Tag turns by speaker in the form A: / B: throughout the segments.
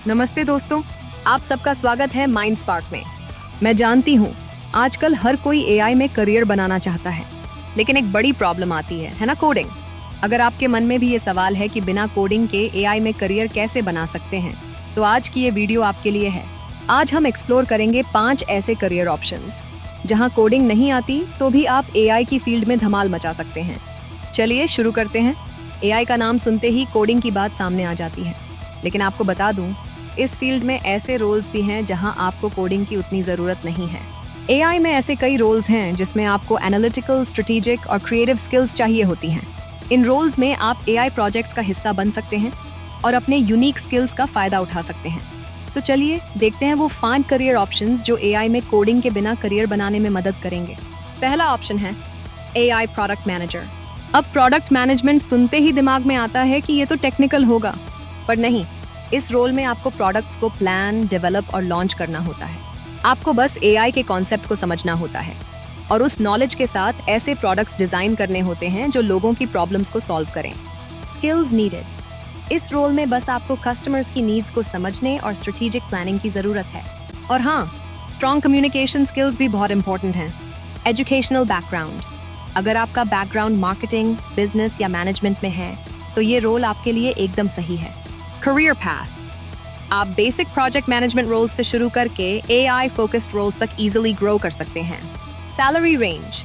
A: नमस्ते दोस्तों, आप सबका स्वागत है माइंड स्पार्क में। मैं जानती हूँ आजकल हर कोई एआई में करियर बनाना चाहता है, लेकिन एक बड़ी प्रॉब्लम आती है ना, कोडिंग। अगर आपके मन में भी ये सवाल है कि बिना कोडिंग के एआई में करियर कैसे बना सकते हैं, तो आज की ये वीडियो आपके लिए है। आज हम एक्सप्लोर करेंगे 5 ऐसे करियर ऑप्शंस जहाँ कोडिंग नहीं आती तो भी आप एआई की फील्ड में धमाल मचा सकते हैं। चलिए शुरू करते हैं। एआई का नाम सुनते ही कोडिंग की बात सामने आ जाती है, लेकिन आपको बता दूं, इस फील्ड में ऐसे रोल्स भी हैं जहां आपको कोडिंग की उतनी ज़रूरत नहीं है। एआई में ऐसे कई रोल्स हैं जिसमें आपको एनालिटिकल, स्ट्रेटेजिक और क्रिएटिव स्किल्स चाहिए होती हैं। इन रोल्स में आप एआई प्रोजेक्ट्स का हिस्सा बन सकते हैं और अपने यूनिक स्किल्स का फ़ायदा उठा सकते हैं। तो चलिए देखते हैं वो 5 करियर ऑप्शंस जो एआई में कोडिंग के बिना करियर बनाने में मदद करेंगे। पहला ऑप्शन है एआई प्रोडक्ट मैनेजर। अब प्रोडक्ट मैनेजमेंट सुनते ही दिमाग में आता है कि ये तो टेक्निकल होगा, पर नहीं। इस रोल में आपको प्रोडक्ट्स को प्लान, डेवलप और लॉन्च करना होता है। आपको बस एआई के कॉन्सेप्ट को समझना होता है और उस नॉलेज के साथ ऐसे प्रोडक्ट्स डिजाइन करने होते हैं जो लोगों की प्रॉब्लम्स को सॉल्व करें। Skills needed. इस रोल में बस आपको कस्टमर्स की नीड्स को समझने और स्ट्रेटेजिक प्लानिंग की जरूरत है। और हाँ, स्ट्रॉन्ग कम्युनिकेशन स्किल्स भी बहुत इंपॉर्टेंट हैं। Educational background. अगर आपका बैकग्राउंड मार्केटिंग, बिजनेस या मैनेजमेंट में है, तो ये रोल आपके लिए एकदम सही है। Career path. आप बेसिक प्रोजेक्ट मैनेजमेंट रोल्स से शुरू करके एआई फोकस्ड रोल्स तक इजीली ग्रो कर सकते हैं। Salary range.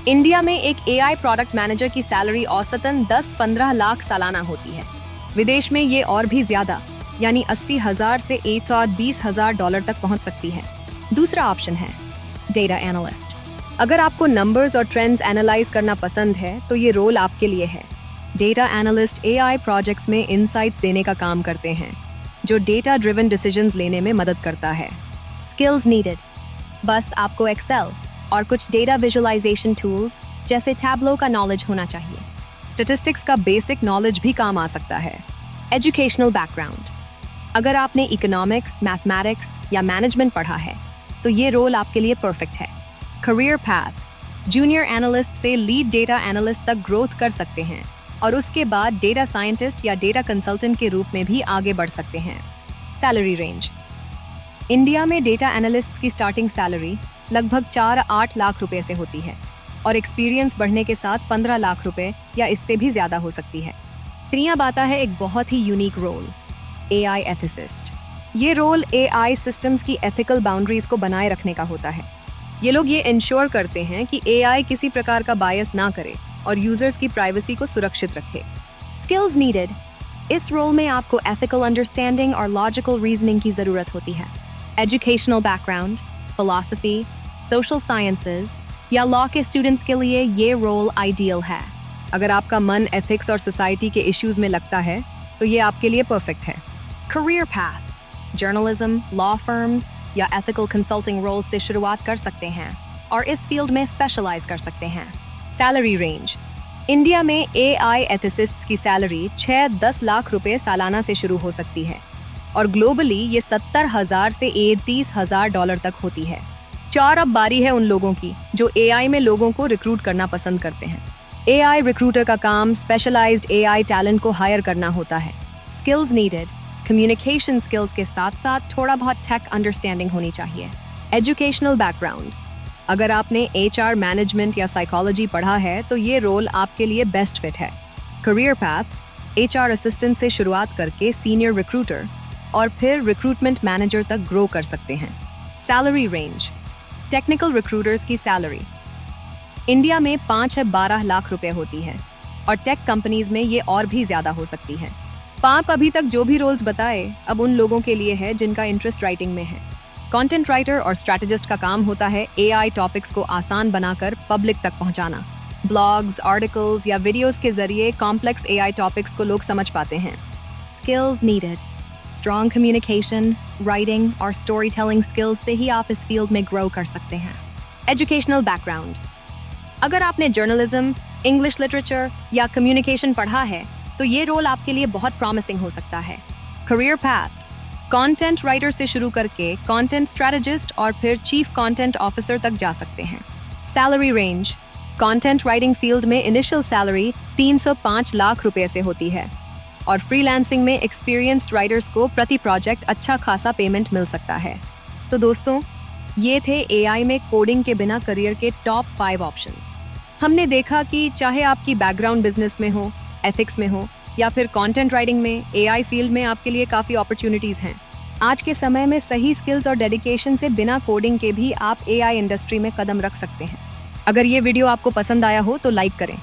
A: इंडिया में एक एआई प्रोडक्ट मैनेजर की सैलरी औसतन 10-15 लाख सालाना होती है। विदेश में ये और भी ज्यादा, यानी 80,000 से 1,20,000 डॉलर तक पहुंच सकती है। दूसरा ऑप्शन है डेटा एनालिस्ट। अगर आपको नंबर्स और ट्रेंड्स एनालाइज करना पसंद है, तो ये रोल आपके लिए है। डेटा एनालिस्ट एआई प्रोजेक्ट्स में इनसाइट्स देने का काम करते हैं, जो डेटा ड्रिवन डिसीजंस लेने में मदद करता है। Skills needed. बस आपको एक्सेल और कुछ डेटा विजुअलाइजेशन टूल्स जैसे टैब्लो का नॉलेज होना चाहिए। स्टैटिस्टिक्स का बेसिक नॉलेज भी काम आ सकता है। Educational background. अगर आपने इकोनॉमिक्स, मैथमेटिक्स या मैनेजमेंट पढ़ा है, तो ये रोल आपके लिए परफेक्ट है। Career path. जूनियर एनालिस्ट से लीड डेटा एनालिस्ट तक ग्रोथ कर सकते हैं और उसके बाद डेटा साइंटिस्ट या डेटा कंसल्टेंट के रूप में भी आगे बढ़ सकते हैं। Salary range. इंडिया में डेटा एनालिस्ट्स की स्टार्टिंग सैलरी लगभग 4-8 लाख रुपए से होती है और एक्सपीरियंस बढ़ने के साथ 15 लाख रुपए या इससे भी ज्यादा हो सकती है। अब आता है एक बहुत ही यूनिक रोल, एआई एथिसिस्ट। ये रोल एआई सिस्टम्स की एथिकल बाउंड्रीज को बनाए रखने का होता है। ये लोग ये इंश्योर करते हैं कि एआई किसी प्रकार का बायस ना करे और यूजर्स की प्राइवेसी को सुरक्षित रखे। Skills needed. इस रोल में आपको एथिकल अंडरस्टैंडिंग और लॉजिकल रीजनिंग की जरूरत होती है। Educational background, philosophy, social sciences या लॉ के स्टूडेंट्स के लिए ये रोल आइडियल है। अगर आपका मन एथिक्स और सोसाइटी के इश्यूज में लगता है, तो ये आपके लिए परफेक्ट है। Career path. Journalism, law firms या एथिकल कंसल्टिंग रोल्स से शुरुआत कर सकते हैं और इस फील्ड में स्पेशलाइज कर सकते हैं। Salary range. इंडिया में एआई एथिसिस्ट्स की सैलरी 6-10 लाख रुपए सालाना से शुरू हो सकती है और ग्लोबली ये 70,000 से 30,000 डॉलर तक होती है। अब बारी है उन लोगों की जो एआई में लोगों को रिक्रूट करना पसंद करते हैं। एआई रिक्रूटर का काम स्पेशलाइज्ड एआई टैलेंट को हायर करना होता है। Skills needed. कम्युनिकेशन स्किल्स के साथ साथ थोड़ा बहुत टेक अंडरस्टैंडिंग होनी चाहिए। Educational background. अगर आपने एचआर, मैनेजमेंट या साइकोलॉजी पढ़ा है, तो ये रोल आपके लिए बेस्ट फिट है। Career path. एचआर असिस्टेंट से शुरुआत करके सीनियर रिक्रूटर और फिर रिक्रूटमेंट मैनेजर तक ग्रो कर सकते हैं। Salary range. टेक्निकल रिक्रूटर्स की सैलरी इंडिया में 5-12 लाख रुपए होती है और टेक कंपनीज में ये और भी ज्यादा हो सकती है। अभी तक जो भी रोल्स बताए, अब उन लोगों के लिए है जिनका इंटरेस्ट राइटिंग में है। कंटेंट राइटर और स्ट्रैटेजिस्ट का काम होता है एआई टॉपिक्स को आसान बनाकर पब्लिक तक पहुंचाना। ब्लॉग्स, आर्टिकल्स या वीडियोस के जरिए कॉम्प्लेक्स एआई टॉपिक्स को लोग समझ पाते हैं। Skills needed. Strong communication, writing और स्टोरी टेलिंग स्किल्स से ही आप इस फील्ड में ग्रो कर सकते हैं। Educational background. अगर आपने जर्नलिज्म, इंग्लिश लिटरेचर या कम्युनिकेशन पढ़ा है, तो ये रोल आपके लिए बहुत प्रॉमिसिंग हो सकता है। Career path. कंटेंट राइटर से शुरू करके कंटेंट स्ट्रैटेजिस्ट और फिर चीफ कंटेंट ऑफिसर तक जा सकते हैं। Salary range. Content writing field में इनिशियल सैलरी 305 लाख रुपए से होती है और फ्रीलांसिंग में एक्सपीरियंस्ड राइटर्स को प्रति प्रोजेक्ट अच्छा खासा पेमेंट मिल सकता है। तो दोस्तों, ये थे एआई में कोडिंग के बिना करियर के टॉप 5 ऑप्शंस। हमने देखा कि चाहे आपकी बैकग्राउंड बिजनेस में हो, एथिक्स में हो या फिर कंटेंट राइटिंग में, एआई फील्ड में आपके लिए काफ़ी अपॉर्चुनिटीज़ हैं। आज के समय में सही स्किल्स और डेडिकेशन से बिना कोडिंग के भी आप एआई इंडस्ट्री में कदम रख सकते हैं। अगर ये वीडियो आपको पसंद आया हो तो लाइक करें